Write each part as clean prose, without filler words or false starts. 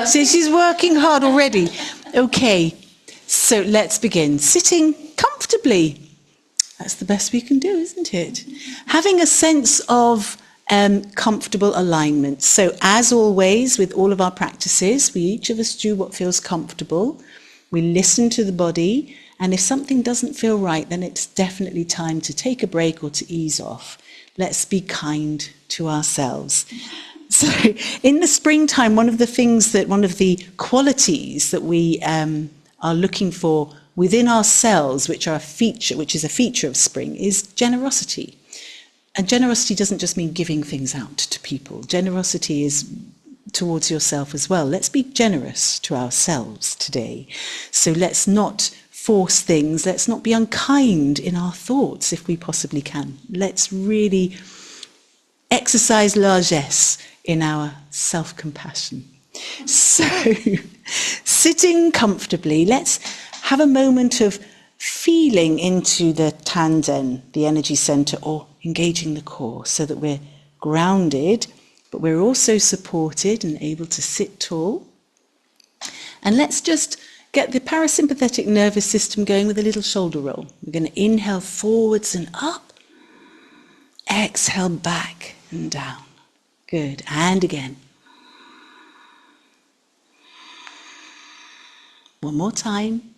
So she's working hard already. Okay, so let's begin. Sitting comfortably. That's the best we can do, isn't it? Having a sense of comfortable alignment. So as always, with all of our practices, we each of us do what feels comfortable. We listen to the body, and if something doesn't feel right, then it's definitely time to take a break or to ease off. Let's be kind to ourselves. So in the springtime, one of the qualities that we are looking for within ourselves, which is a feature of spring, is generosity. And generosity doesn't just mean giving things out to people. Generosity is towards yourself as well. Let's be generous to ourselves today. So let's not force things. Let's not be unkind in our thoughts if we possibly can. Let's really exercise largesse in our self-compassion. So, sitting comfortably, let's have a moment of feeling into the Tanzen, the energy center, or engaging the core, so that we're grounded, but we're also supported and able to sit tall. And let's just get the parasympathetic nervous system going with a little shoulder roll. We're going to inhale forwards and up, exhale back and down. Good. And again. One more time.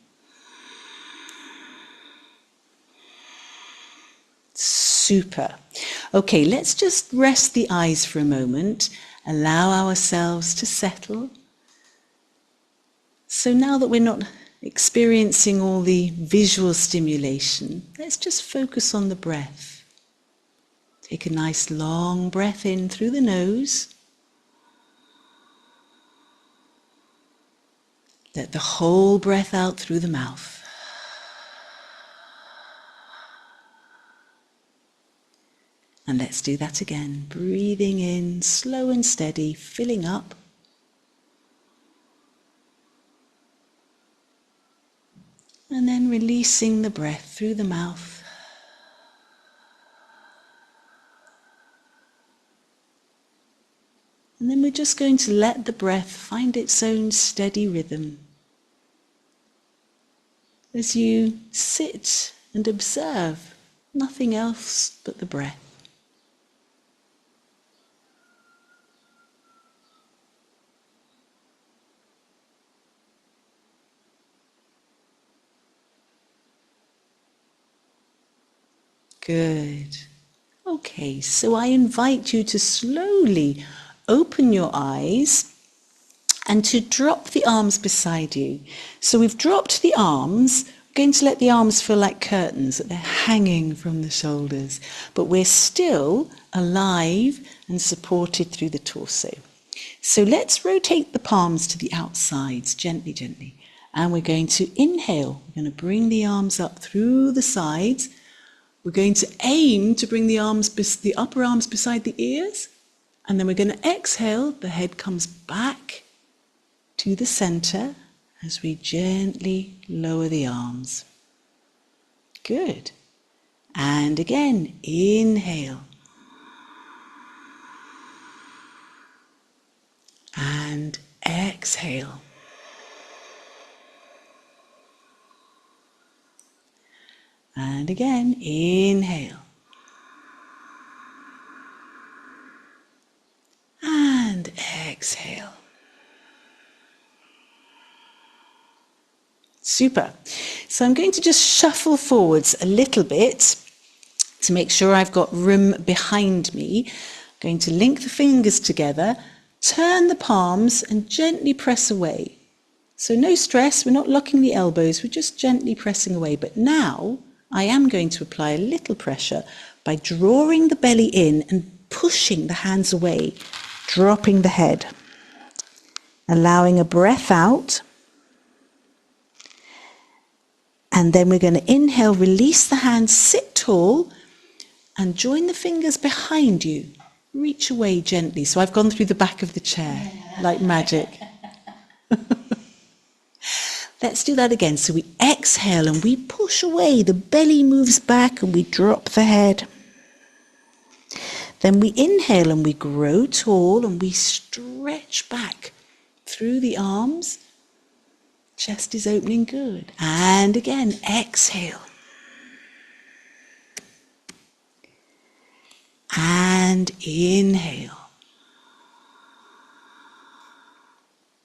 Super. Okay, let's just rest the eyes for a moment. Allow ourselves to settle. So now that we're not experiencing all the visual stimulation, let's just focus on the breath. Take a nice long breath in through the nose. Let the whole breath out through the mouth. And let's do that again. Breathing in, slow and steady, filling up. And then releasing the breath through the mouth. And then we're just going to let the breath find its own steady rhythm as you sit and observe nothing else but the breath. Good. Okay, so I invite you to slowly open your eyes and to drop the arms beside you. So we've dropped the arms. We're going to let the arms feel like curtains, that they're hanging from the shoulders, but we're still alive and supported through the torso. So let's rotate the palms to the outsides, gently, gently. And we're going to inhale. We're going to bring the arms up through the sides. We're going to aim to bring the upper arms beside the ears, and then we're going to exhale. The head comes back to the center as we gently lower the arms. Good. And again, inhale. And exhale. And again, inhale. And exhale. Super. So I'm going to just shuffle forwards a little bit to make sure I've got room behind me. I'm going to link the fingers together, turn the palms and gently press away. So no stress, we're not locking the elbows, we're just gently pressing away. But now I am going to apply a little pressure by drawing the belly in and pushing the hands away, dropping the head, allowing a breath out. And then we're going to inhale, release the hands, sit tall, and join the fingers behind you. Reach away gently. So I've gone through the back of the chair, like magic. Let's do that again. So we exhale and we push away. The belly moves back and we drop the head. Then we inhale and we grow tall and we stretch back through the arms. Chest is opening, good. And again, exhale. And inhale.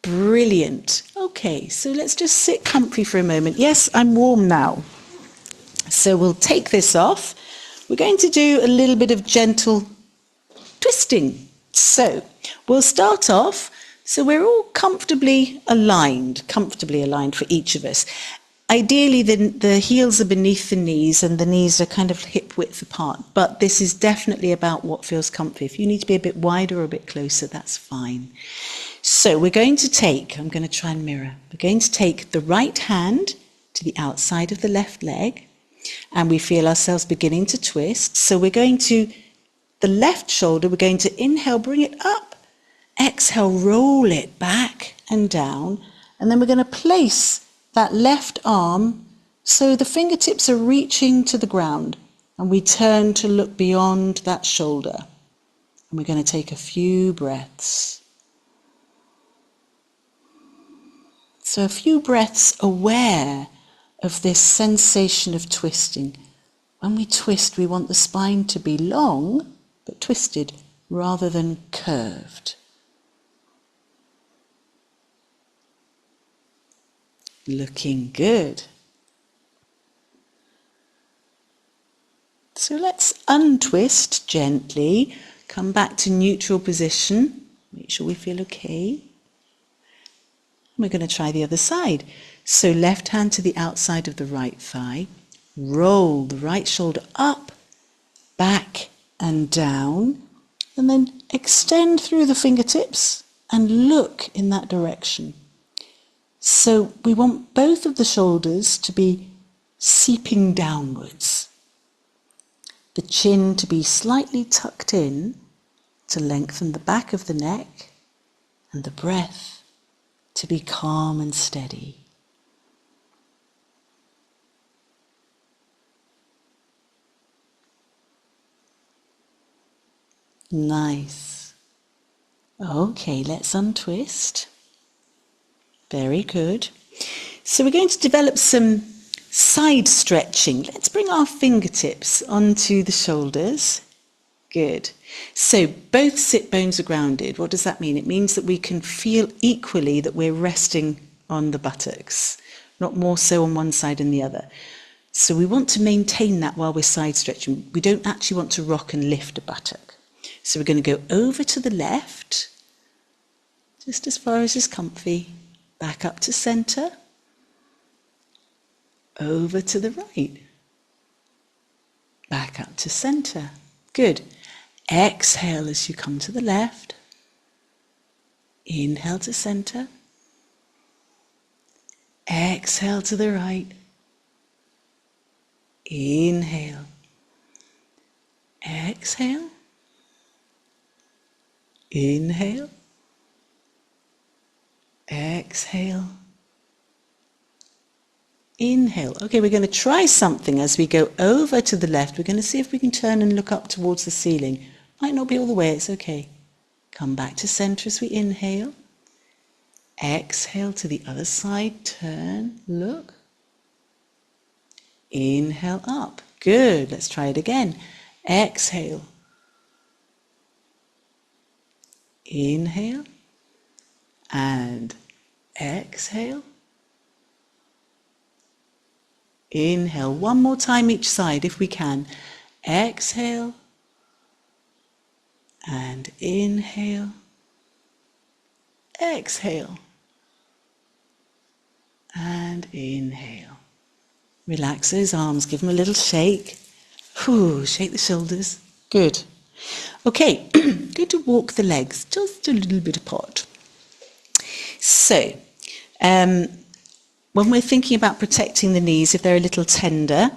Brilliant. Okay, so let's just sit comfy for a moment. Yes, I'm warm now. So we'll take this off. We're going to do a little bit of gentle twisting. So we'll start off, so we're all comfortably aligned for each of us. Ideally, the heels are beneath the knees and the knees are kind of hip width apart, but this is definitely about what feels comfy. If you need to be a bit wider or a bit closer, that's fine. So we're going to take, I'm going to try and mirror, we're going to take the right hand to the outside of the left leg, and we feel ourselves beginning to twist. So we're going to, the left shoulder, we're going to inhale, bring it up, exhale, roll it back and down, and then we're going to place that left arm so the fingertips are reaching to the ground, and we turn to look beyond that shoulder. And we're going to take a few breaths. So a few breaths aware of this sensation of twisting. When we twist, we want the spine to be long, but twisted rather than curved. Looking good. So let's untwist gently, come back to neutral position, make sure we feel okay. We're going to try the other side. So left hand to the outside of the right thigh, roll the right shoulder up, back and down, and then extend through the fingertips and look in that direction. So we want both of the shoulders to be seeping downwards. The chin to be slightly tucked in to lengthen the back of the neck, and the breath to be calm and steady. Nice. Okay, let's untwist. Very good. So we're going to develop some side stretching. Let's bring our fingertips onto the shoulders. Good. So both sit bones are grounded. What does that mean? It means that we can feel equally that we're resting on the buttocks, not more so on one side than the other. So we want to maintain that while we're side stretching. We don't actually want to rock and lift a buttock. So we're going to go over to the left, just as far as is comfy. Back up to center, over to the right, back up to center. Good. Exhale as you come to the left, inhale to center, exhale to the right, inhale, exhale, inhale, exhale, inhale. Okay, we're going to try something as we go over to the left. We're going to see if we can turn and look up towards the ceiling. Might not be all the way, it's okay. Come back to center as we inhale. Exhale to the other side, turn, look. Inhale up. Good, let's try it again. Exhale. Inhale. And exhale. Inhale. One more time each side if we can. Exhale. And inhale. Exhale. And inhale. Relax those arms. Give them a little shake. Whew, shake the shoulders. Good. Okay, going to walk the legs just a little bit apart. So, when we're thinking about protecting the knees, if they're a little tender,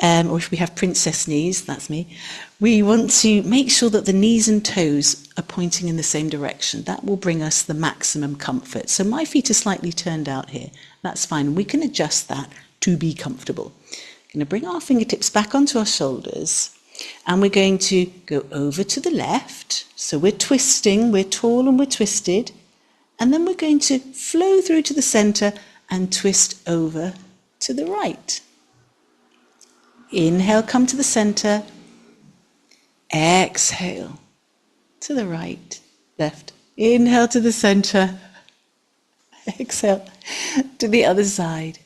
or if we have princess knees, that's me, we want to make sure that the knees and toes are pointing in the same direction. That will bring us the maximum comfort. So my feet are slightly turned out here. That's fine. We can adjust that to be comfortable. We're going to bring our fingertips back onto our shoulders, and we're going to go over to the left. So we're twisting, we're tall and we're twisted. And then we're going to flow through to the center and twist over to the right. Inhale, come to the center. Exhale to the right, left. Inhale to the center. Exhale to the other side.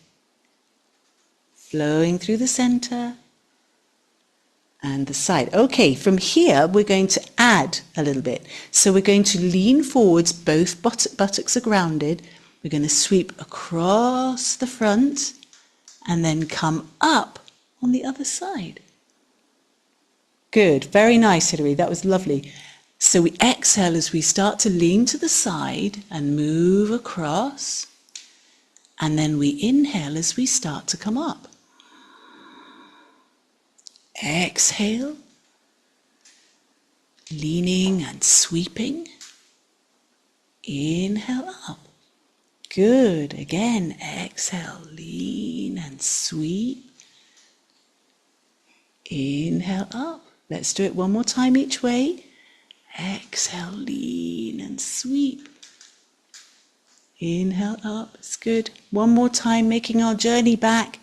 Flowing through the center and the side. Okay, from here we're going to add a little bit. So we're going to lean forwards, both buttocks are grounded. We're going to sweep across the front and then come up on the other side. Good, very nice, Hilary, that was lovely. So we exhale as we start to lean to the side and move across. And then we inhale as we start to come up. Exhale, leaning and sweeping. Inhale up. Good. Again, exhale, lean and sweep. Inhale up. Let's do it one more time each way. Exhale, lean and sweep. Inhale up. It's good. One more time, making our journey back.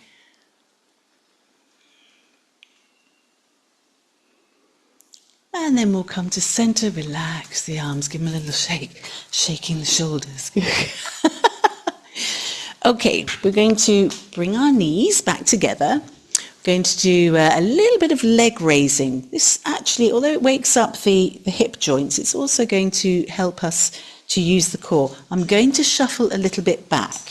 And then we'll come to center, relax the arms, give them a little shake, shaking the shoulders. Okay, we're going to bring our knees back together. We're going to do a little bit of leg raising. This actually, although it wakes up the hip joints, it's also going to help us to use the core. I'm going to shuffle a little bit back.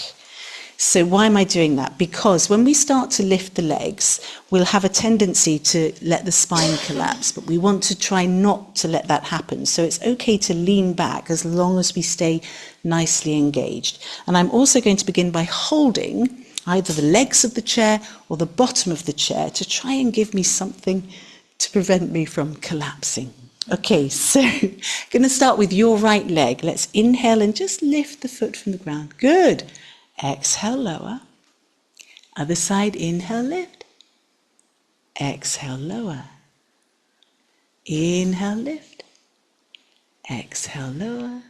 So why am I doing that? Because when we start to lift the legs, we'll have a tendency to let the spine collapse, but we want to try not to let that happen. So it's okay to lean back as long as we stay nicely engaged. And I'm also going to begin by holding either the legs of the chair or the bottom of the chair to try and give me something to prevent me from collapsing. Okay, so going to start with your right leg. Let's inhale and just lift the foot from the ground. Good. Exhale, lower. Other side, inhale, lift. Exhale, lower. Inhale, lift. Exhale, lower.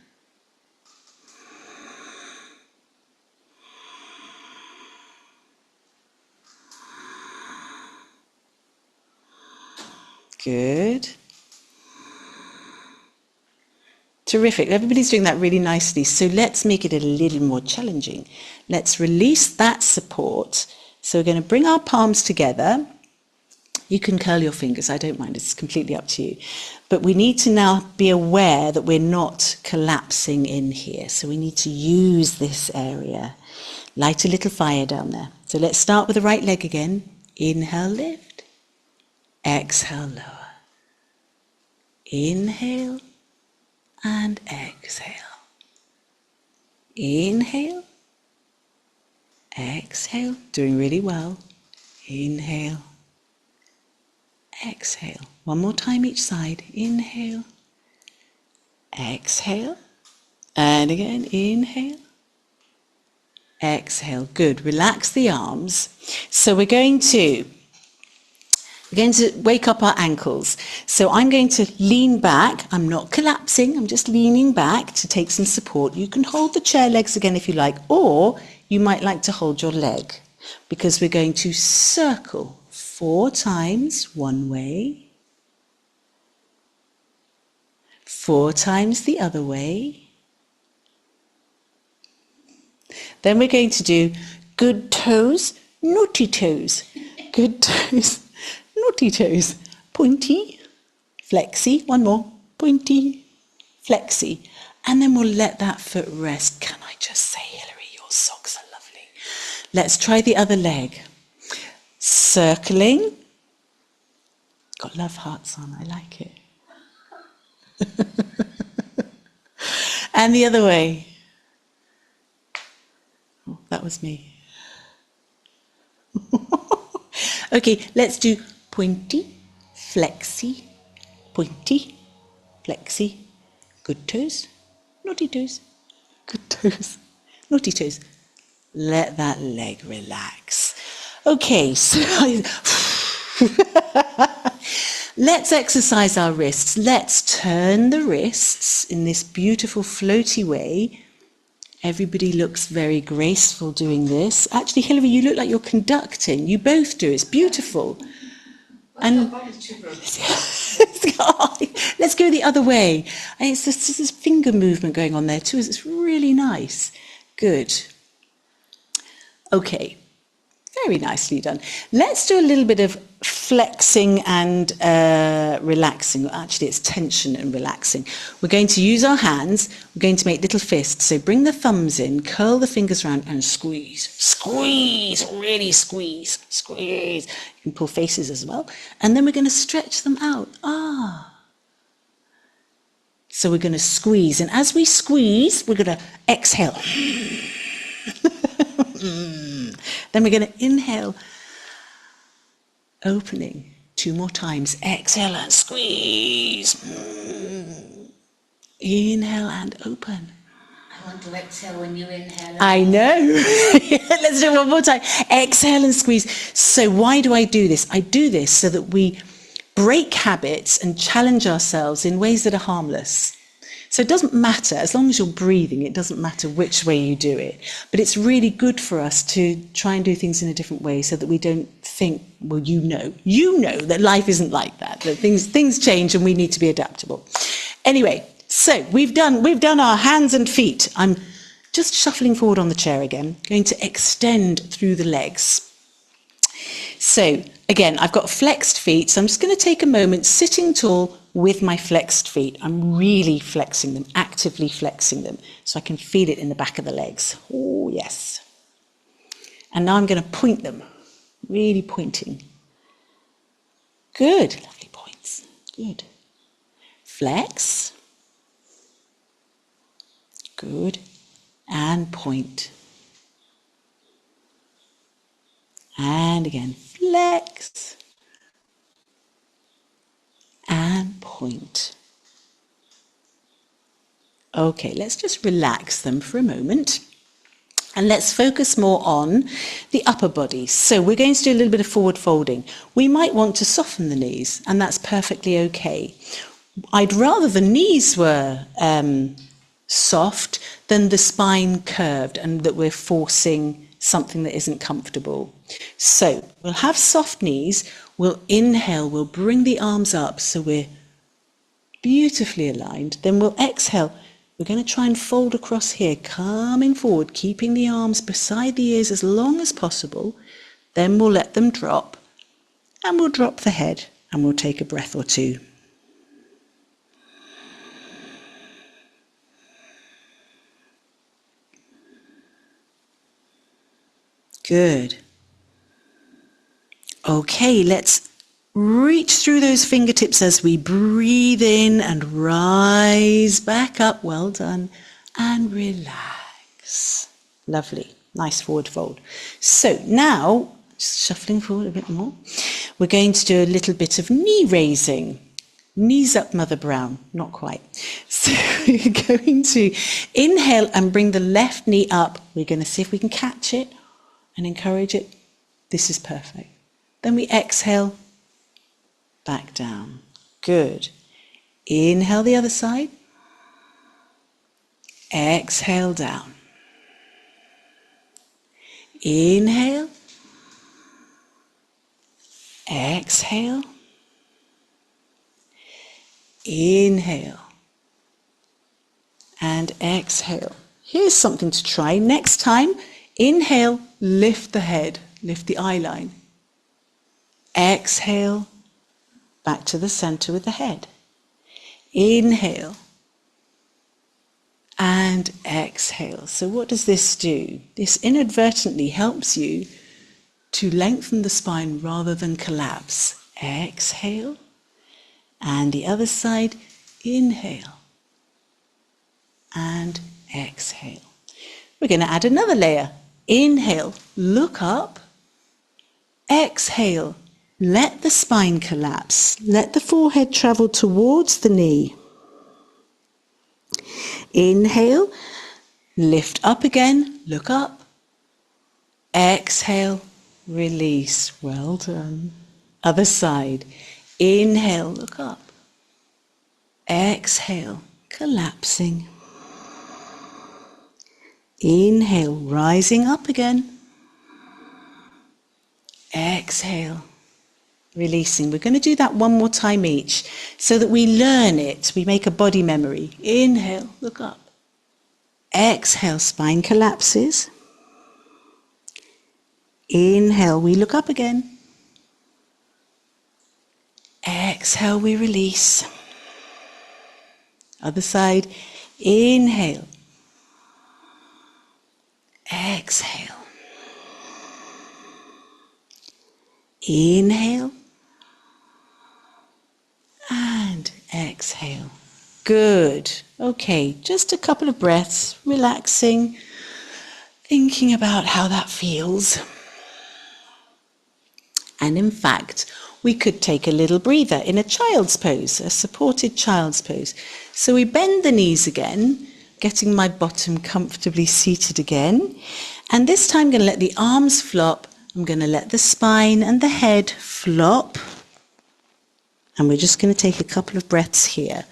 Good. Terrific. Everybody's doing that really nicely. So let's make it a little more challenging. Let's release that support. So we're going to bring our palms together. You can curl your fingers. I don't mind. It's completely up to you. But we need to now be aware that we're not collapsing in here. So we need to use this area. Light a little fire down there. So let's start with the right leg again. Inhale, lift. Exhale, lower. Inhale. And exhale. Inhale. Exhale. Doing really well. Inhale. Exhale. One more time each side. Inhale. Exhale. And again. Inhale. Exhale. Good. Relax the arms. So we're going to wake up our ankles. So I'm going to lean back. I'm not collapsing. I'm just leaning back to take some support. You can hold the chair legs again if you like, or you might like to hold your leg, because we're going to circle 4 times one way, 4 times the other way. Then we're going to do good toes, naughty toes. Good toes. Naughty toes, pointy, flexy, one more, pointy, flexy. And then we'll let that foot rest. Can I just say, Hilary, your socks are lovely. Let's try the other leg. Circling. Got love hearts on, I like it. And the other way. Oh, that was me. Okay, let's do pointy, flexy, pointy, flexy, good toes, naughty toes, good toes, naughty toes. Let that leg relax. Okay, so let's exercise our wrists. Let's turn the wrists in this beautiful floaty way Everybody looks very graceful doing this. Actually, Hilary, you look like you're conducting. You both do. It's beautiful. And let's go the other way. And it's this finger movement going on there too. It's really nice. Good. Okay. Very nicely done. Let's do a little bit of flexing and relaxing. Actually, it's tension and relaxing. We're going to use our hands. We're going to make little fists. So bring the thumbs in, curl the fingers around and squeeze. Squeeze, really squeeze, squeeze. You can pull faces as well. And then we're going to stretch them out. So we're going to squeeze. And as we squeeze, we're going to exhale. Then we're going to inhale, opening 2 more times. Exhale and squeeze. Inhale and open. I want to exhale when you inhale. I know. Let's do it one more time. Exhale and squeeze. So why do I do this? I do this so that we break habits and challenge ourselves in ways that are harmless. So it doesn't matter, as long as you're breathing, it doesn't matter which way you do it. But it's really good for us to try and do things in a different way so that we don't think, well, you know that life isn't like that things change and we need to be adaptable. Anyway, so we've done our hands and feet. I'm just shuffling forward on the chair again, going to extend through the legs. So again, I've got flexed feet, so I'm just going to take a moment sitting tall with my flexed feet. I'm really flexing them, actively flexing them, so I can feel it in the back of the legs. Oh, yes. And now I'm going to point them, really pointing. Good, lovely points. Good. Flex. Good. And point. And again, flex. And point. Okay, let's just relax them for a moment. And let's focus more on the upper body. So we're going to do a little bit of forward folding. We might want to soften the knees, and that's perfectly okay. I'd rather the knees were soft than the spine curved and that we're forcing something that isn't comfortable. So we'll have soft knees. We'll inhale, we'll bring the arms up so we're beautifully aligned. Then we'll exhale. We're going to try and fold across here, coming forward, keeping the arms beside the ears as long as possible. Then we'll let them drop, and we'll drop the head, and we'll take a breath or two. Good. Okay, let's reach through those fingertips as we breathe in and rise back up. Well done. And relax. Lovely. Nice forward fold. So now, just shuffling forward a bit more, we're going to do a little bit of knee raising. Knees up, Mother Brown. Not quite. So we're going to inhale and bring the left knee up. We're going to see if we can catch it and encourage it. This is perfect. Then we exhale, back down. Good. Inhale the other side. Exhale down. Inhale. Exhale. Inhale. And exhale. Here's something to try. Next time, inhale, lift the head, lift the eye line. Exhale, back to the center with the head. Inhale. And exhale. So what does this do? This inadvertently helps you to lengthen the spine rather than collapse. Exhale. And the other side, inhale. And exhale. We're going to add another layer. Inhale, look up. Exhale, let the spine collapse. Let the forehead travel towards the knee. Inhale, lift up again, look up. Exhale, release. Well done. Other side. Inhale, look up. Exhale, collapsing. Inhale, rising up again. Exhale, releasing. We're going to do that one more time each so that we learn it. We make a body memory. Inhale, look up. Exhale, spine collapses. Inhale, we look up again. Exhale, we release. Other side. Inhale. Exhale. Inhale. And exhale. Good. Okay, just a couple of breaths, relaxing, thinking about how that feels. And in fact, we could take a little breather in a child's pose, a supported child's pose. So we bend the knees again, getting my bottom comfortably seated again. And this time I'm going to let the arms flop. I'm going to let the spine and the head flop. And we're just going to take a couple of breaths here.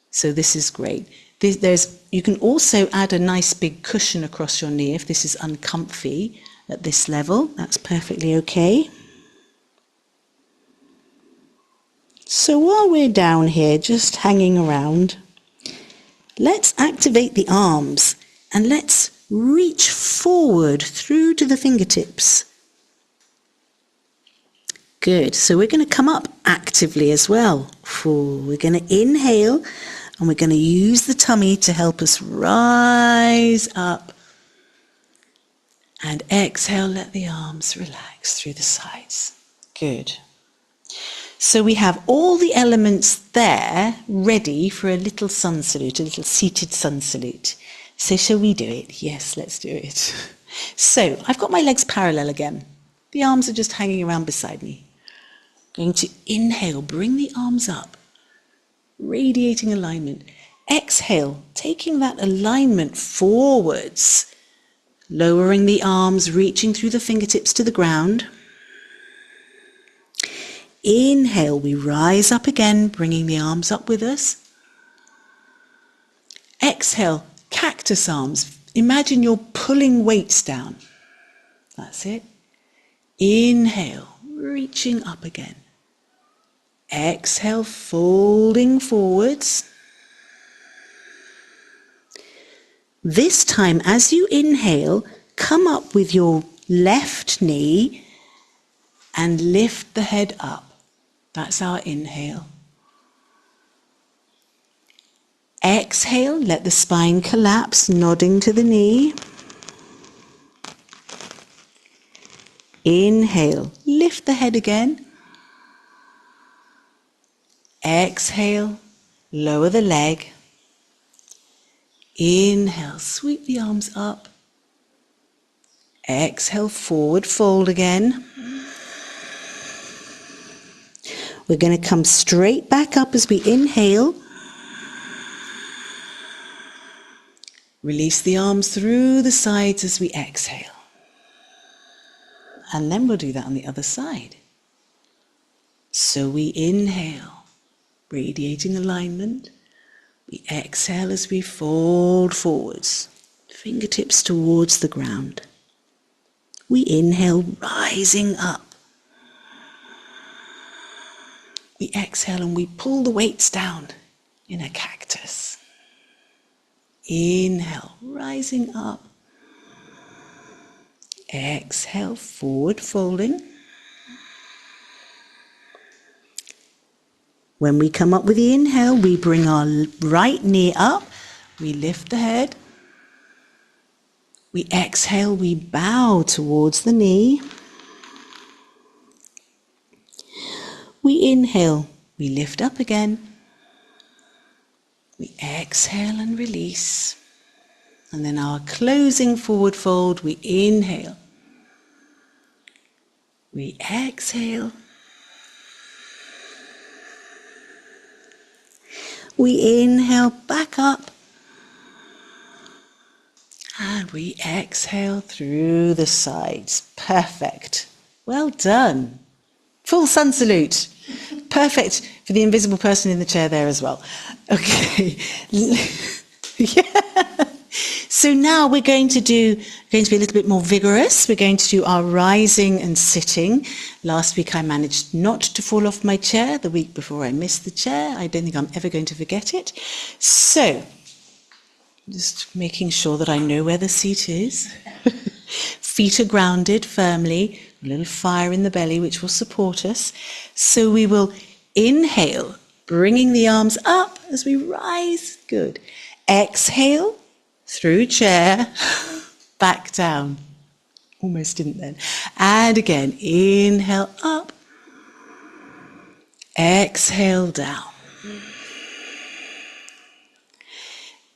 So this is great. You can also add a nice big cushion across your knee if this is uncomfy at this level. That's perfectly okay. So while we're down here, just hanging around, let's activate the arms and let's reach forward through to the fingertips. Good. So we're going to come up actively as well. We're going to inhale and we're going to use the tummy to help us rise up. And exhale, let the arms relax through the sides. Good. So we have all the elements there ready for a little sun salute, a little seated sun salute. So shall we do it? Yes, let's do it. So I've got my legs parallel again. The arms are just hanging around beside me. Going to inhale, bring the arms up, radiating alignment. Exhale, taking that alignment forwards, lowering the arms, reaching through the fingertips to the ground. Inhale, we rise up again, bringing the arms up with us. Exhale, cactus arms. Imagine you're pulling weights down. That's it. Inhale, reaching up again. Exhale, folding forwards. This time, as you inhale, come up with your left knee and lift the head up. That's our inhale. Exhale, let the spine collapse, nodding to the knee. Inhale, lift the head again. Exhale, lower the leg. Inhale, sweep the arms up. Exhale, forward fold again. We're going to come straight back up as we inhale. Release the arms through the sides as we exhale. And then we'll do that on the other side. So we inhale, radiating alignment. We exhale as we fold forwards, fingertips towards the ground. We inhale, rising up. We exhale and we pull the weights down in a cactus. Inhale, rising up. Exhale, forward folding. When we come up with the inhale, we bring our right knee up. We lift the head. We exhale, we bow towards the knee. We inhale, we lift up again. We exhale and release. And then our closing forward fold, we inhale. We exhale. We inhale back up. And we exhale through the sides. Perfect. Well done. Full sun salute. Perfect for the invisible person in the chair there as well. Okay. Yeah. So now we're going to be a little bit more vigorous. We're going to do our rising and sitting. Last week I managed not to fall off my chair. The week before I missed the chair. I don't think I'm ever going to forget it. So, just making sure that I know where the seat is. Feet are grounded firmly. A little fire in the belly which will support us. So we will inhale, bringing the arms up as we rise. Good. Exhale. Through chair, back down. Almost didn't then. And again, inhale up, exhale down.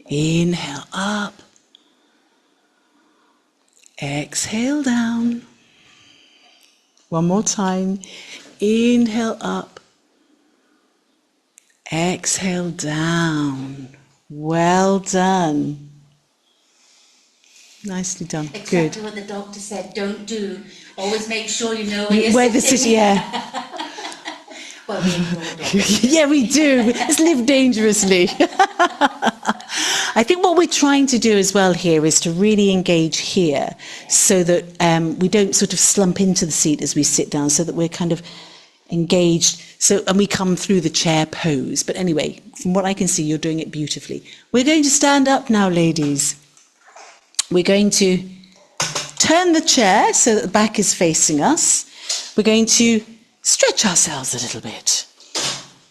Inhale up, exhale down. One more time. Inhale up, exhale down. Well done. Nicely done. Exactly Good. what the doctor said, don't do. Always make sure you know where you're Where the sitting. city, yeah. Well, we ignore doctors. Yeah, we do. Let's live dangerously. I think what we're trying to do as well here is to really engage here so that we don't sort of slump into the seat as we sit down, so that we're kind of engaged, and we come through the chair pose. But anyway, from what I can see, you're doing it beautifully. We're going to stand up now, ladies. We're going to turn the chair so that the back is facing us. We're going to stretch ourselves a little bit.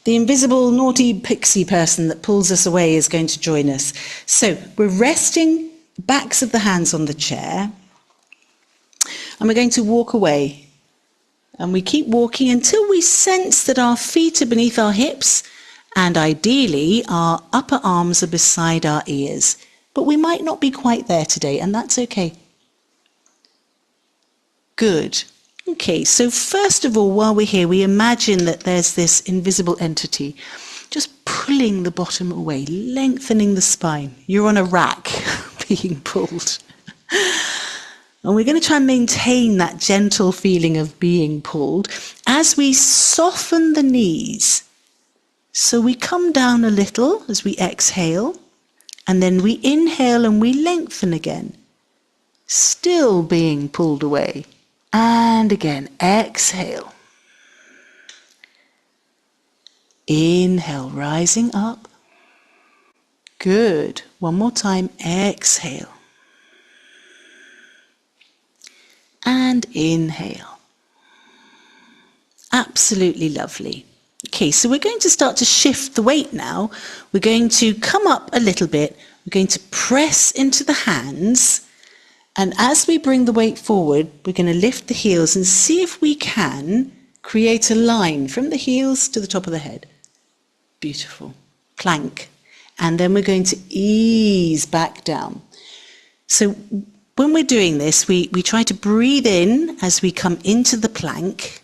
The invisible naughty pixie person that pulls us away is going to join us. So we're resting the backs of the hands on the chair, and we're going to walk away. And we keep walking until we sense that our feet are beneath our hips, and ideally our upper arms are beside our ears. But we might not be quite there today, and that's okay. Good. Okay, so first of all, while we're here, we imagine that there's this invisible entity just pulling the bottom away, lengthening the spine. You're on a rack being pulled. And we're going to try and maintain that gentle feeling of being pulled as we soften the knees. So we come down a little as we exhale. And then we inhale and we lengthen again, still being pulled away. And again, exhale. Inhale, rising up. Good. One more time, exhale. And inhale. Absolutely lovely. Okay, so we're going to start to shift the weight now. We're going to come up a little bit. We're going to press into the hands. And as we bring the weight forward, we're going to lift the heels and see if we can create a line from the heels to the top of the head. Beautiful. Plank. And then we're going to ease back down. So when we're doing this, we try to breathe in as we come into the plank.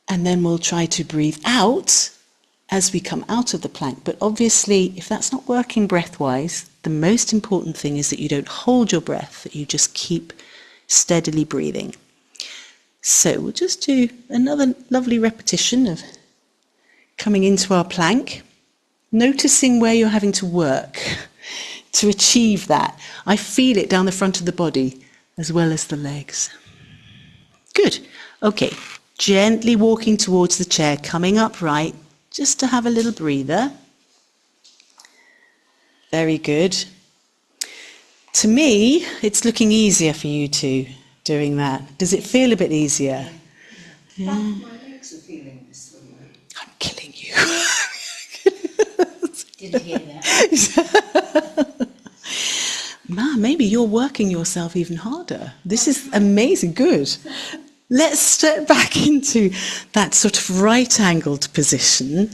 And then we'll try to breathe out as we come out of the plank. But obviously, if that's not working breath-wise, the most important thing is that you don't hold your breath, that you just keep steadily breathing. So we'll just do another lovely repetition of coming into our plank, noticing where you're having to work to achieve that. I feel it down the front of the body as well as the legs. Good. Okay. Gently walking towards the chair, coming upright, just to have a little breather. Very good. To me, it's looking easier for you two doing that. Does it feel a bit easier? Yeah. My legs are feeling this one. I'm killing you. Didn't hear that. Man, maybe you're working yourself even harder. This is amazing. Good. Let's step back into that sort of right-angled position.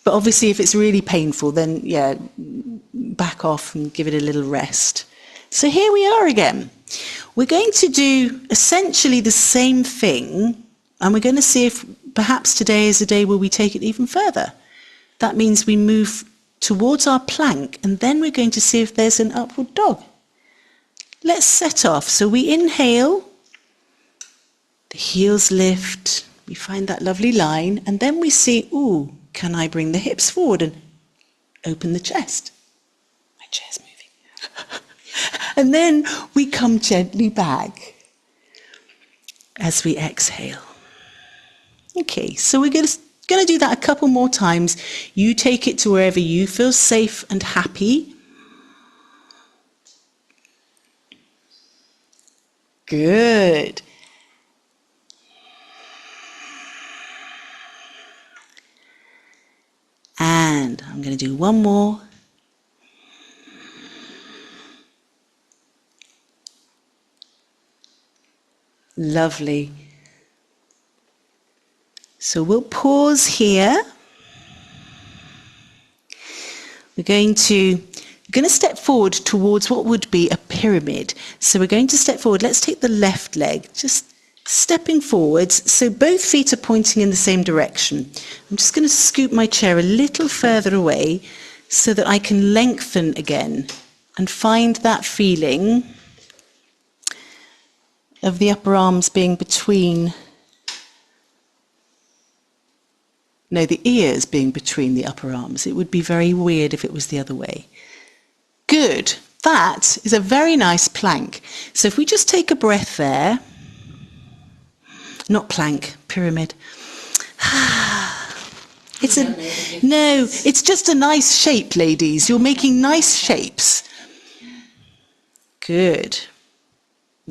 But obviously, if it's really painful, then, yeah, back off and give it a little rest. So here we are again. We're going to do essentially the same thing, and we're going to see if perhaps today is a day where we take it even further. That means we move towards our plank, and then we're going to see if there's an upward dog. Let's set off. So we inhale, the heels lift, we find that lovely line, and then we see, ooh, can I bring the hips forward and open the chest? My chair's moving. And then we come gently back as we exhale. Okay, so we're going to do that a couple more times. You take it to wherever you feel safe and happy. Good. And I'm going to do one more. Lovely. So we'll pause here. We're going to step forward towards what would be a pyramid. So we're going to step forward. Let's take the left leg, just stepping forwards. So both feet are pointing in the same direction. I'm just going to scoop my chair a little further away so that I can lengthen again and find that feeling of the upper arms being between, no, the ears being between the upper arms. It would be very weird if it was the other way. Good. That is a very nice plank. So if we just take a breath there, not plank, pyramid. It's just a nice shape, ladies. You're making nice shapes. Good.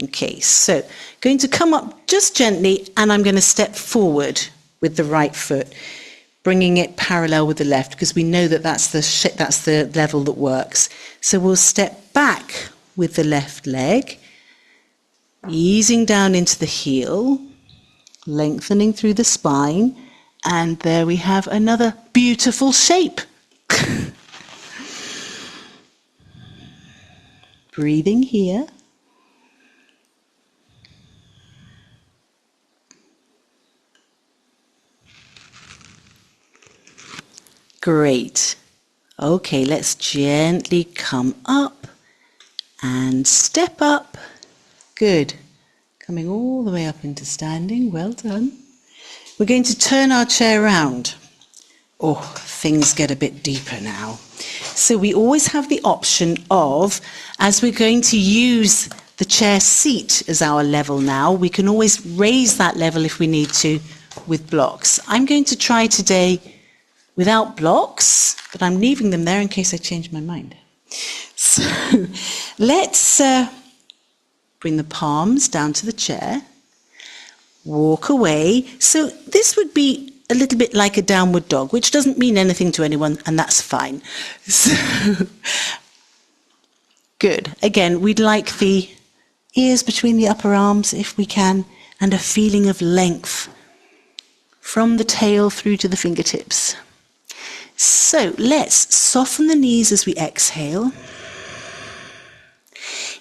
Okay, so going to come up just gently, and I'm going to step forward with the right foot, bringing it parallel with the left, because we know that that's the level that works. So we'll step back with the left leg, easing down into the heel, lengthening through the spine, and there we have another beautiful shape. Breathing here. Great. Okay, let's gently come up and step up. Good. Coming all the way up into standing. Well done. We're going to turn our chair around. Oh, things get a bit deeper now. So we always have the option of, as we're going to use the chair seat as our level now, we can always raise that level if we need to with blocks. I'm going to try today without blocks, but I'm leaving them there in case I change my mind. So let's bring the palms down to the chair, walk away. So this would be a little bit like a downward dog, which doesn't mean anything to anyone, and that's fine. So, good. Again, we'd like the ears between the upper arms if we can, and a feeling of length from the tail through to the fingertips. So let's soften the knees as we exhale.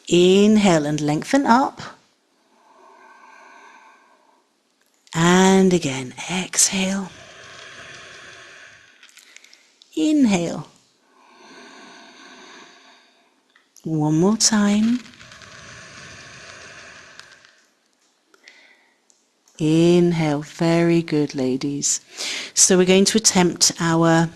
Inhale and lengthen up. And again, exhale. Inhale. One more time. Inhale. Very good, ladies. So we're going to attempt our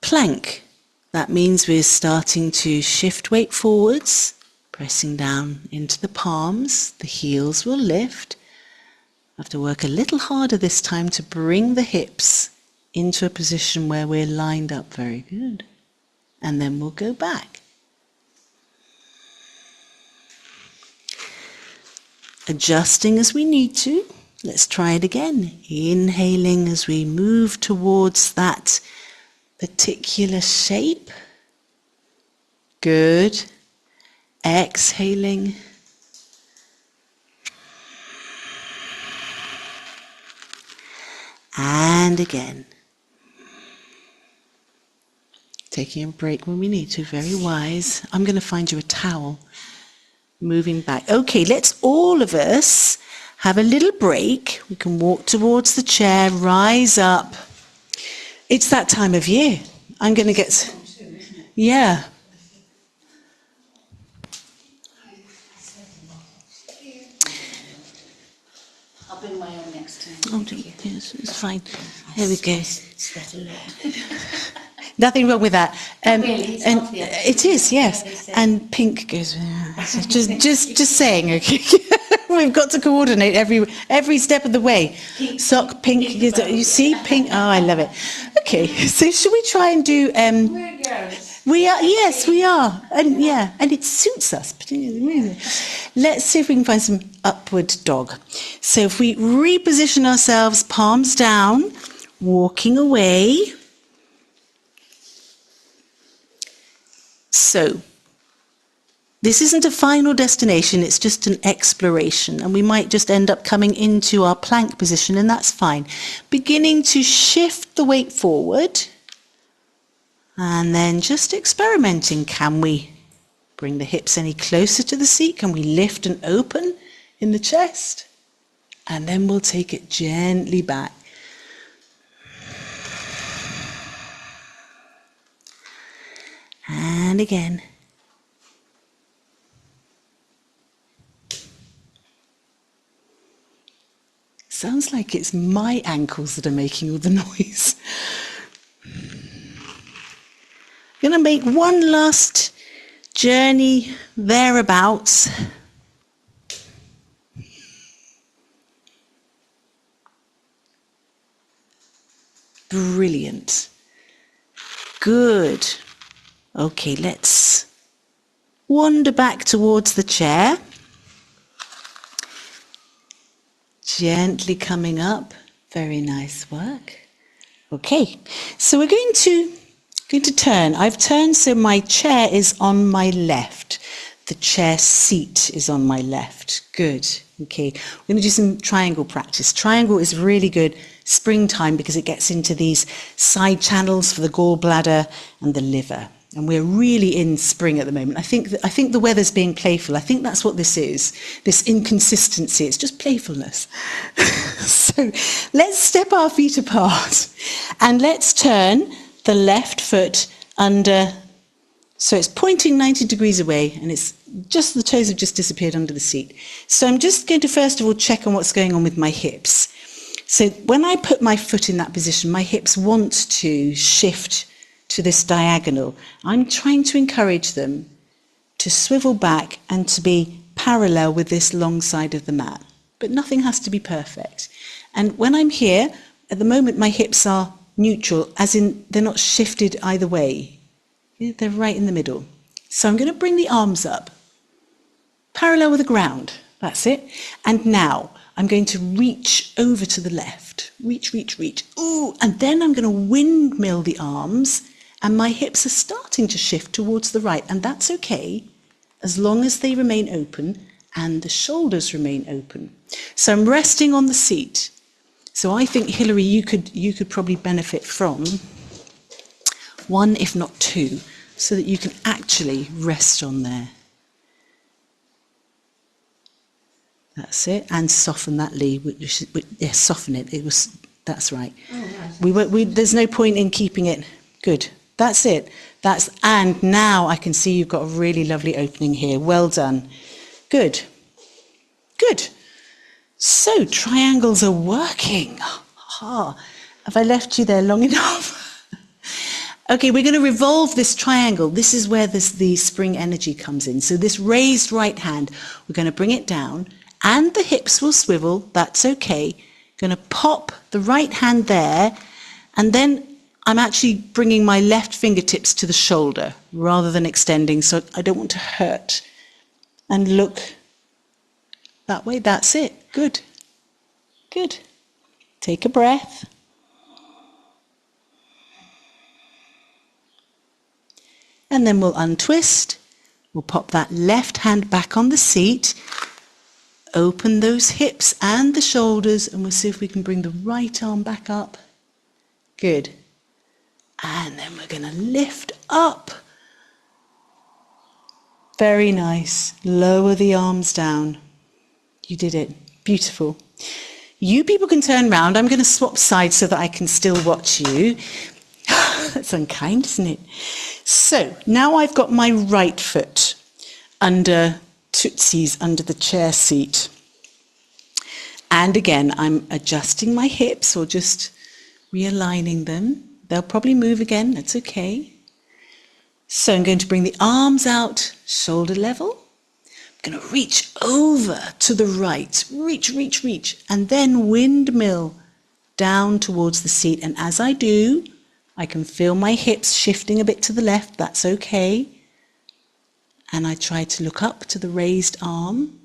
plank. That means we're starting to shift weight forwards, pressing down into the palms. The heels will lift. I have to work a little harder this time to bring the hips into a position where we're lined up. Very good. And then we'll go back. Adjusting as we need to. Let's try it again. Inhaling as we move towards that particular shape. Good. Exhaling. And again. Taking a break when we need to, very wise. I'm going to find you a towel. Moving back. Okay, let's all of us have a little break. We can walk towards the chair, rise up. It's that time of year. I'm going to get... Yeah. I'll bring my own next time. Oh, yes, it's fine. There we go. Sweat a lot. Nothing wrong with that. Really, it's and healthy, actually. it is, yes. Yeah, they say. And pink goes. So just saying. Okay, we've got to coordinate every step of the way. Pink, Sock pink. pink You bows. see pink. Oh, I love it. Okay, so should we try and do? We're girls. We are. Yes, we are. And yeah, and it suits us. Let's see if we can find some upward dog. So if we reposition ourselves, palms down, walking away. So, this isn't a final destination, it's just an exploration, and we might just end up coming into our plank position, and that's fine. Beginning to shift the weight forward, and then just experimenting. Can we bring the hips any closer to the seat? Can we lift and open in the chest? And then we'll take it gently back. And again. Sounds like it's my ankles that are making all the noise. I'm going to make one last journey thereabouts. Brilliant. Good. Okay, let's wander back towards the chair. Gently coming up. Very nice work. Okay, so we're going to turn. I've turned so my chair is on my left. The chair seat is on my left. Good. Okay, we're going to do some triangle practice. Triangle is really good springtime because it gets into these side channels for the gallbladder and the liver. And we're really in spring at the moment. I think the weather's being playful. I think that's what this is, this inconsistency. It's just playfulness. So let's step our feet apart and let's turn the left foot under. So it's pointing 90 degrees away and it's just the toes have just disappeared under the seat. So I'm just going to first of all check on what's going on with my hips. So when I put my foot in that position, my hips want to shift to this diagonal. I'm trying to encourage them to swivel back and to be parallel with this long side of the mat. But nothing has to be perfect. And when I'm here, at the moment my hips are neutral, as in they're not shifted either way. They're right in the middle. So I'm going to bring the arms up, parallel with the ground. That's it. And now I'm going to reach over to the left. Reach, reach, reach. Ooh, and then I'm going to windmill the arms. And my hips are starting to shift towards the right, and that's okay, as long as they remain open and the shoulders remain open. So I'm resting on the seat. So I think, Hilary, you could probably benefit from one, if not two, so that you can actually rest on there. That's it, and soften that Lee. Yes, soften it. That's right. Oh, nice. There's no point in keeping it. Good. That's it. And now I can see you've got a really lovely opening here. Well done. Good. Good. So triangles are working. Have I left you there long enough? Okay, we're going to revolve this triangle. This is where the spring energy comes in. So this raised right hand, we're going to bring it down and the hips will swivel. That's okay. Going to pop the right hand there and then I'm actually bringing my left fingertips to the shoulder rather than extending, so I don't want to hurt. And look that way. That's it. Good. Good. Take a breath. And then we'll untwist. We'll pop that left hand back on the seat. Open those hips and the shoulders, and we'll see if we can bring the right arm back up. Good. And then we're going to lift up. Very nice. Lower the arms down. You did it. Beautiful. You people can turn round. I'm going to swap sides so that I can still watch you. That's unkind, isn't it? So now I've got my right foot under Tootsie's, under the chair seat. And again, I'm adjusting my hips or just realigning them. They'll probably move again, that's okay. So I'm going to bring the arms out, shoulder level. I'm going to reach over to the right, reach, and then windmill down towards the seat. And as I do, I can feel my hips shifting a bit to the left, that's okay. And I try to look up to the raised arm.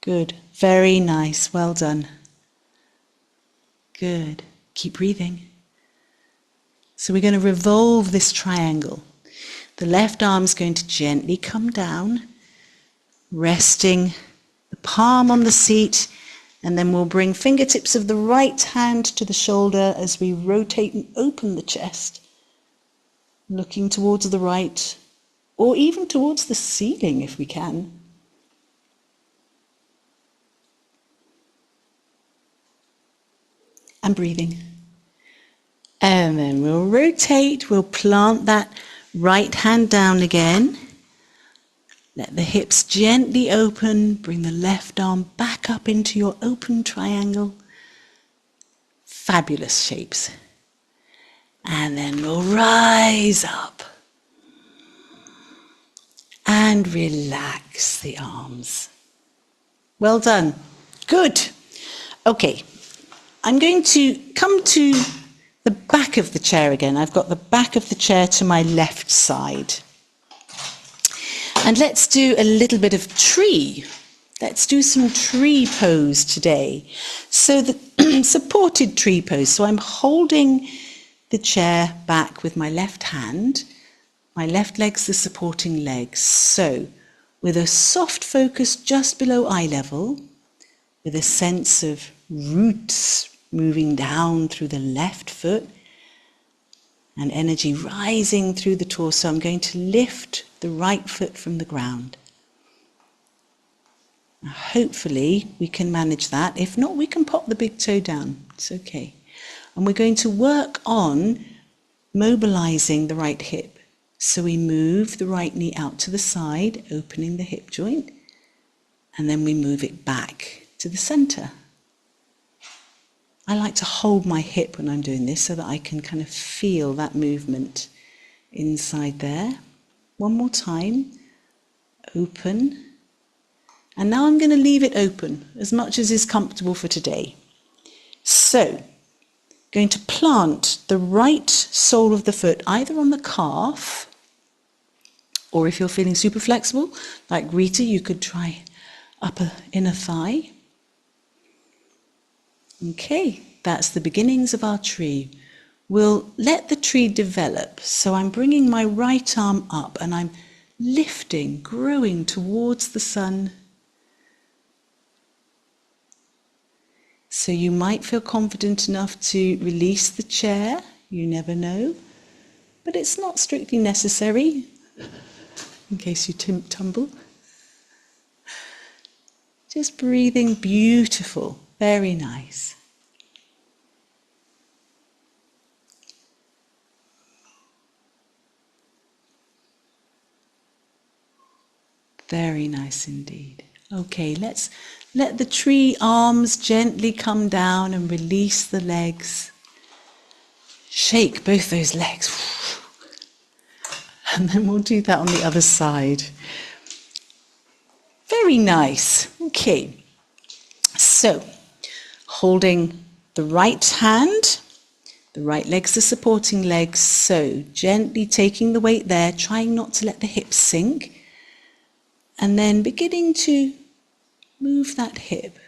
Good, very nice, well done. Good, keep breathing. So we're going to revolve this triangle. The left arm's going to gently come down, resting the palm on the seat, and then we'll bring fingertips of the right hand to the shoulder as we rotate and open the chest, looking towards the right, or even towards the ceiling if we can. And breathing. And then we'll rotate, we'll plant that right hand down again. Let the hips gently open, bring the left arm back up into your open triangle. Fabulous shapes. And then we'll rise up and relax the arms. Well done. Good. Okay, I'm going to come to the back of the chair again. I've got the back of the chair to my left side. And let's do a little bit of tree. Let's do some tree pose today. So the supported tree pose. So I'm holding the chair back with my left hand. My left leg's the supporting leg. So with a soft focus just below eye level, with a sense of roots moving down through the left foot and energy rising through the torso, I'm going to lift the right foot from the ground. Now, hopefully we can manage that. If not, we can pop the big toe down. It's okay. And we're going to work on mobilizing the right hip. So we move the right knee out to the side, opening the hip joint, and then we move it back to the center. I like to hold my hip when I'm doing this so that I can kind of feel that movement inside there. One more time. Open. And now I'm going to leave it open as much as is comfortable for today. So, going to plant the right sole of the foot either on the calf, or if you're feeling super flexible, like Rita, you could try upper inner thigh. Okay, that's the beginnings of our tree. We'll let the tree develop. So I'm bringing my right arm up and I'm lifting, growing towards the sun. So you might feel confident enough to release the chair. You never know. But it's not strictly necessary, in case you tumble. Just breathing, beautiful, very nice. Very nice indeed. Okay, let's let the tree arms gently come down and release the legs. Shake both those legs. And then we'll do that on the other side. Very nice. Okay. So, holding the right hand, the right leg's the supporting leg. So, gently taking the weight there, trying not to let the hips sink. And then beginning to move that hip.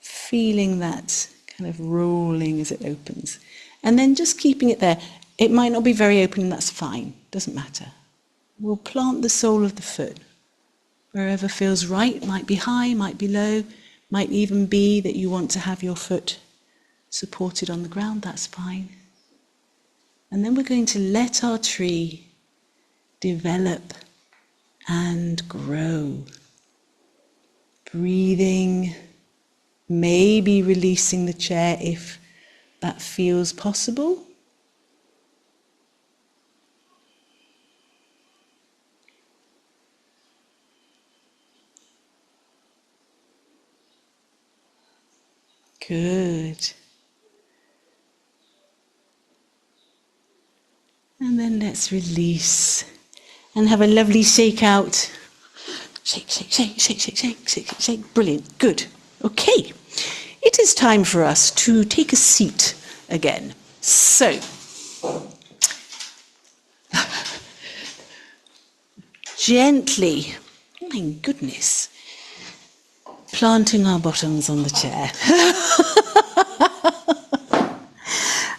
Feeling that kind of rolling as it opens. And then just keeping it there. It might not be very open and that's fine. Doesn't matter. We'll plant the sole of the foot. Wherever feels right. Might be high, might be low. Might even be that you want to have your foot supported on the ground. That's fine. And then we're going to let our tree develop and grow. Breathing, maybe releasing the chair if that feels possible. Good. And then let's release and have a lovely shake out. Shake, shake, shake, shake, shake, shake, shake, shake, shake. Brilliant. Good. Okay. It is time for us to take a seat again. So, gently, oh my goodness, planting our bottoms on the chair.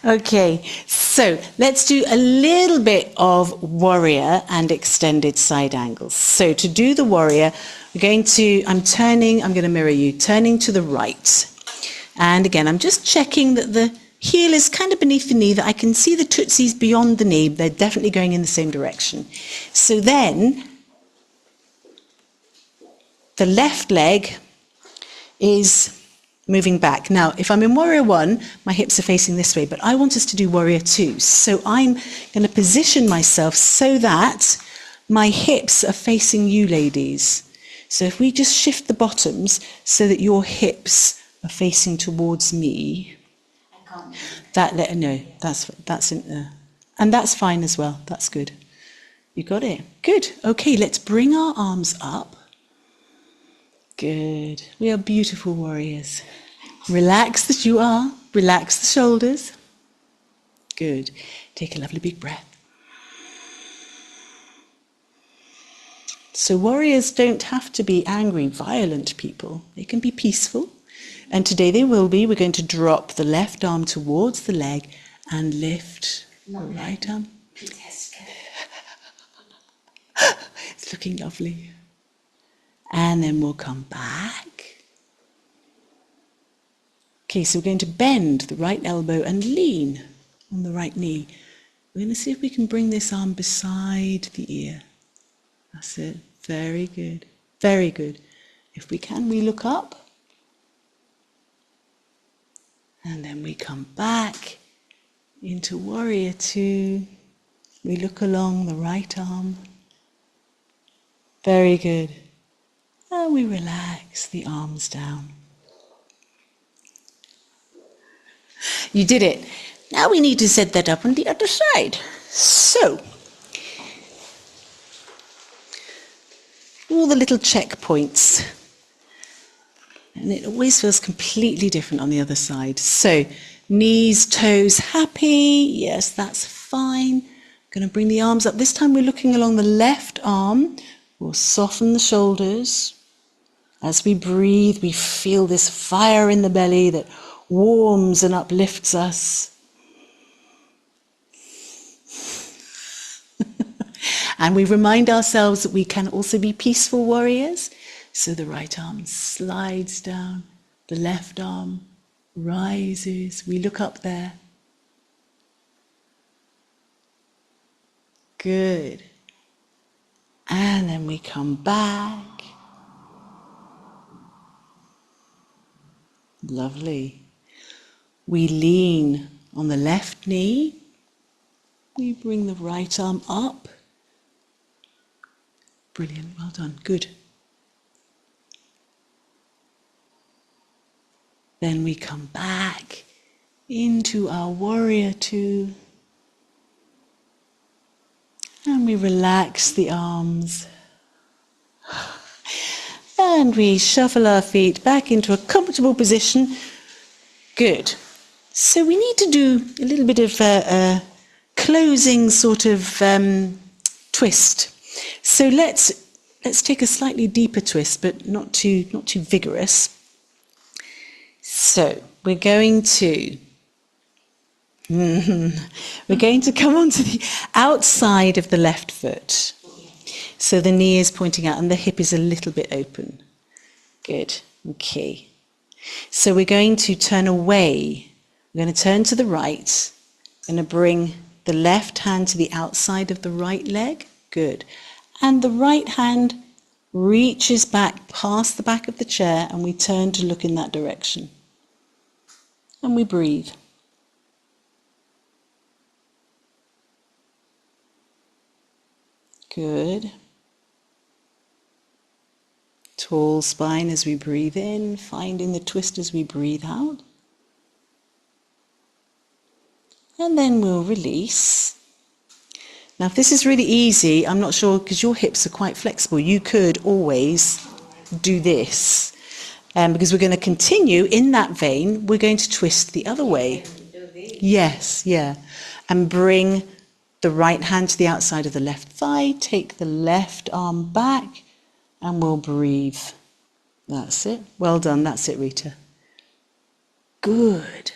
Okay, so let's do a little bit of warrior and extended side angles. So to do the warrior, I'm going to mirror you, turning to the right. And again, I'm just checking that the heel is kind of beneath the knee, that I can see the tootsies beyond the knee. They're definitely going in the same direction. So then, the left leg is moving back. Now, if I'm in Warrior 1, my hips are facing this way, but I want us to do Warrior 2. So I'm going to position myself so that my hips are facing you, ladies. So if we just shift the bottoms so that your hips are facing towards me, that's in there. And that's fine as well. That's good. You got it? Good. Okay, let's bring our arms up. Good. We are beautiful warriors. Relax that you are. Relax the shoulders. Good. Take a lovely big breath. So warriors don't have to be angry, violent people. They can be peaceful. And today they will be. We're going to drop the left arm towards the leg and lift the right arm. It's looking lovely. And then we'll come back. Okay, so we're going to bend the right elbow and lean on the right knee. We're going to see if we can bring this arm beside the ear. That's it. Very good. Very good. If we can, we look up. And then we come back into Warrior 2. We look along the right arm. Very good. And we relax the arms down. You did it. Now we need to set that up on the other side. So, all the little checkpoints. And it always feels completely different on the other side. So, knees, toes, happy. Yes, that's fine. Going to bring the arms up. This time we're looking along the left arm. We'll soften the shoulders. As we breathe, we feel this fire in the belly that warms and uplifts us. And we remind ourselves that we can also be peaceful warriors. So the right arm slides down, the left arm rises. We look up there. Good. And then we come back. Lovely. We lean on the left knee. We bring the right arm up. Brilliant, well done, good. Then we come back into our Warrior 2. And we relax the arms. And we shuffle our feet back into a comfortable position. Good. So we need to do a little bit of a closing sort of twist. So let's take a slightly deeper twist, but not too vigorous. So we're going to come onto the outside of the left foot. So the knee is pointing out and the hip is a little bit open. Good. Okay. So we're going to turn away. We're going to turn to the right. We're going to bring the left hand to the outside of the right leg. Good. And the right hand reaches back past the back of the chair and we turn to look in that direction. And we breathe. Good. Tall spine as we breathe in, finding the twist as we breathe out. And then we'll release. Now, if this is really easy, I'm not sure, because your hips are quite flexible, you could always do this. Because we're going to continue in that vein, we're going to twist the other way. Yes, yeah. And bring the right hand to the outside of the left thigh, take the left arm back, and we'll breathe. That's it. Well done. That's it, Rita. Good.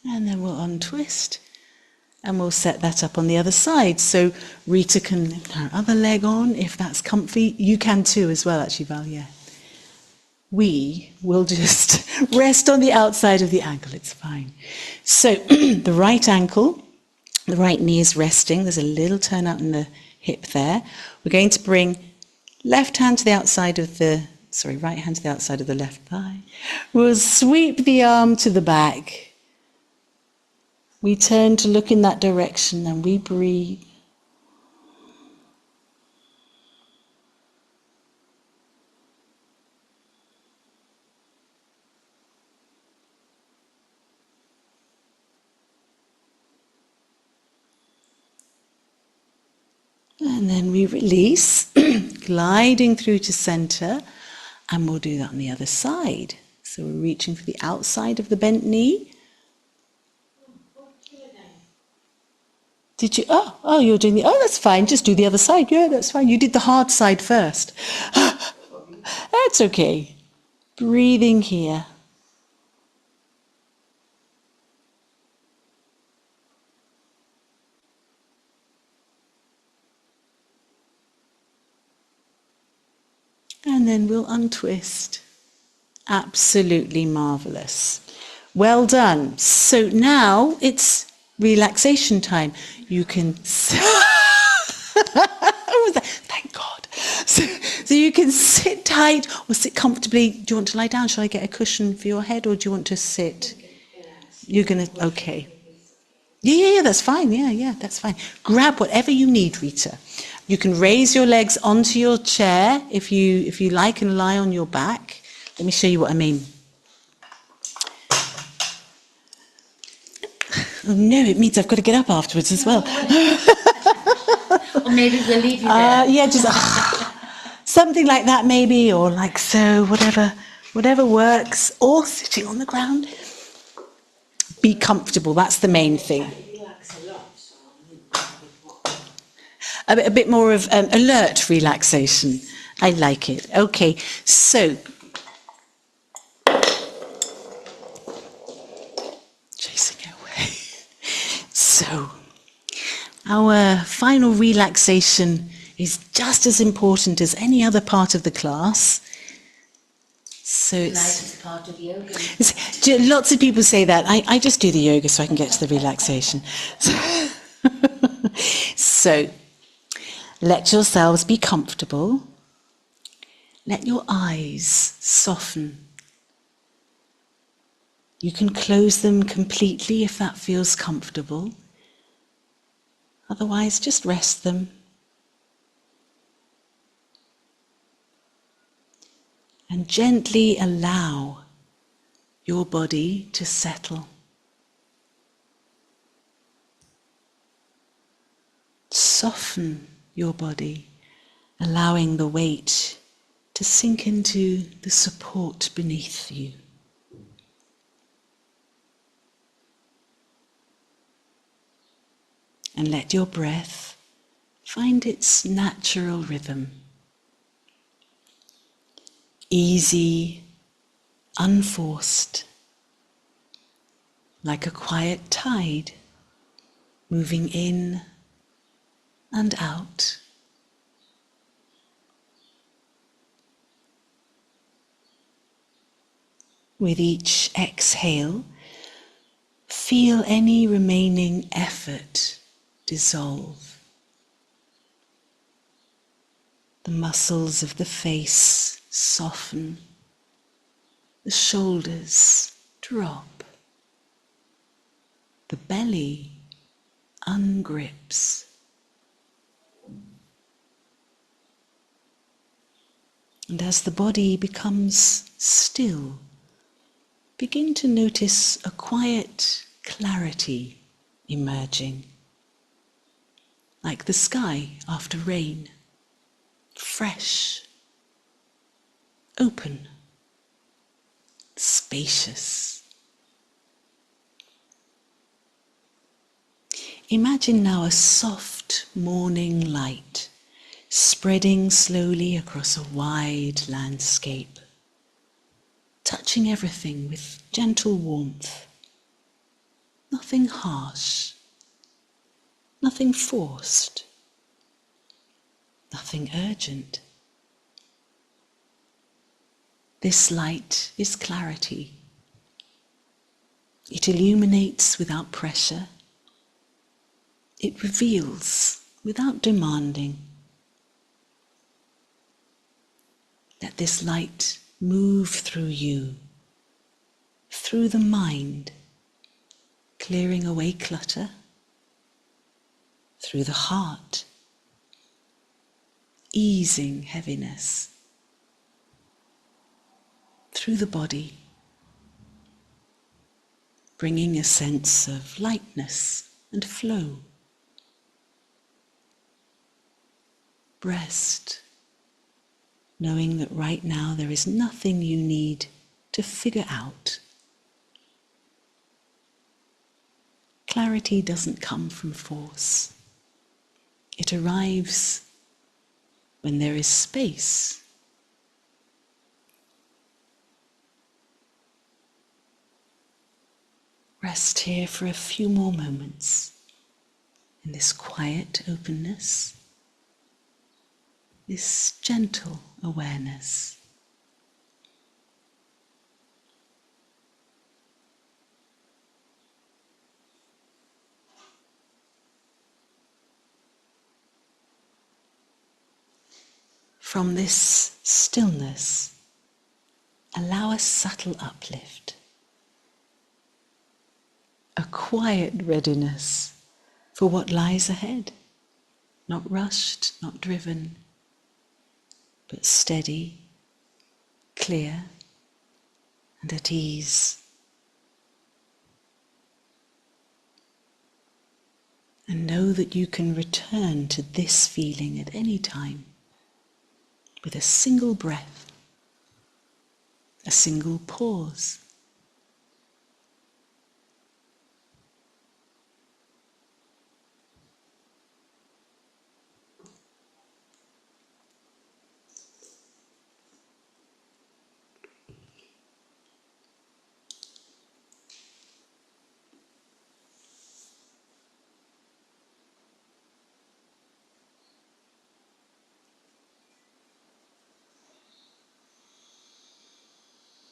And then we'll untwist. And we'll set that up on the other side. So Rita can lift her other leg on if that's comfy. You can too as well, actually, Val, yeah. We will just rest on the outside of the ankle. It's fine. So the right ankle, the right knee is resting. There's a little turn out in the hip there. We're going to bring right hand to the outside of the left thigh. We'll sweep the arm to the back. We turn to look in that direction and we breathe. And then we release, gliding through to center, and we'll do that on the other side. So we're reaching for the outside of the bent knee. Did you? Oh, you're doing that's fine. Just do the other side. Yeah, that's fine. You did the hard side first. That's okay. Breathing here. And then we'll untwist. Absolutely marvelous. Well done. So now it's relaxation time. You can... Thank God. So you can sit tight or sit comfortably. Do you want to lie down? Shall I get a cushion for your head, or do you want to sit? You're going to... Okay. Yeah, that's fine. Yeah, that's fine. Grab whatever you need, Rita. You can raise your legs onto your chair if you like, and lie on your back. Let me show you what I mean. Oh no, it means I've got to get up afterwards as well. Or maybe we'll leave you there. Yeah, just something like that maybe, or like so, whatever works. Or sitting on the ground. Be comfortable, that's the main thing. A bit more of alert relaxation. I like it. Okay, so... Chasing away. So, our final relaxation is just as important as any other part of the class. So Life is part of yoga. Lots of people say that. I just do the yoga so I can get to the relaxation. So, let yourselves be comfortable. Let your eyes soften. You can close them completely if that feels comfortable. Otherwise, just rest them. And gently allow your body to settle. Soften your body, allowing the weight to sink into the support beneath you. And let your breath find its natural rhythm. Easy, unforced, like a quiet tide moving in and out. With each exhale, feel any remaining effort dissolve. The muscles of the face soften. The shoulders drop. The belly ungrips. And as the body becomes still, begin to notice a quiet clarity emerging, like the sky after rain, fresh, open, spacious. Imagine now a soft morning light spreading slowly across a wide landscape, touching everything with gentle warmth. Nothing harsh, nothing forced, nothing urgent. This light is clarity. It illuminates without pressure. It reveals without demanding. Let this light move through you, through the mind, clearing away clutter, through the heart, easing heaviness, through the body, bringing a sense of lightness and flow. Rest, knowing that right now there is nothing you need to figure out. Clarity doesn't come from force. It arrives when there is space. Rest here for a few more moments in this quiet openness, this gentle awareness. From this stillness, allow a subtle uplift, a quiet readiness for what lies ahead, not rushed, not driven, but steady, clear, and at ease. And know that you can return to this feeling at any time with a single breath, a single pause.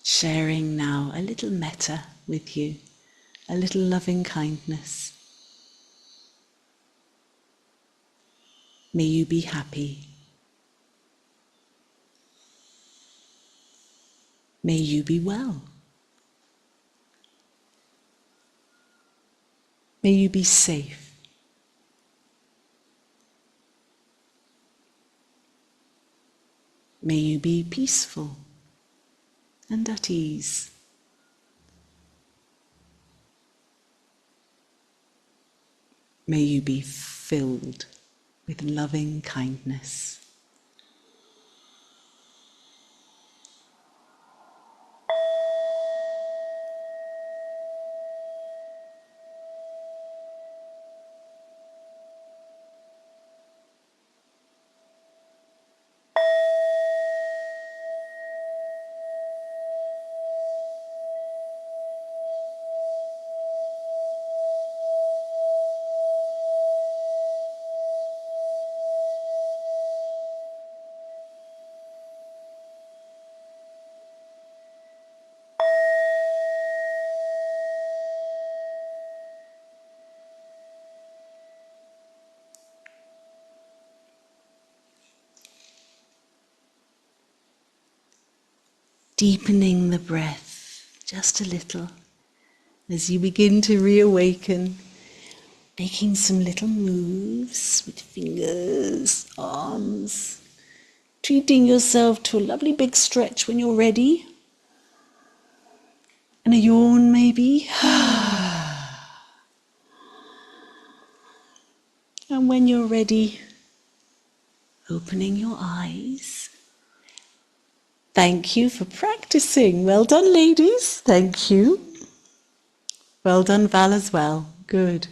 Sharing now a little metta with you, a little loving kindness. May you be happy. May you be well. May you be safe. May you be peaceful and at ease. May you be filled with loving kindness. Deepening the breath just a little as you begin to reawaken, making some little moves with fingers, arms, treating yourself to a lovely big stretch when you're ready. And a yawn maybe. And when you're ready, opening your eyes. Thank you for practicing. Well done, ladies. Thank you. Well done, Val, as well. Good.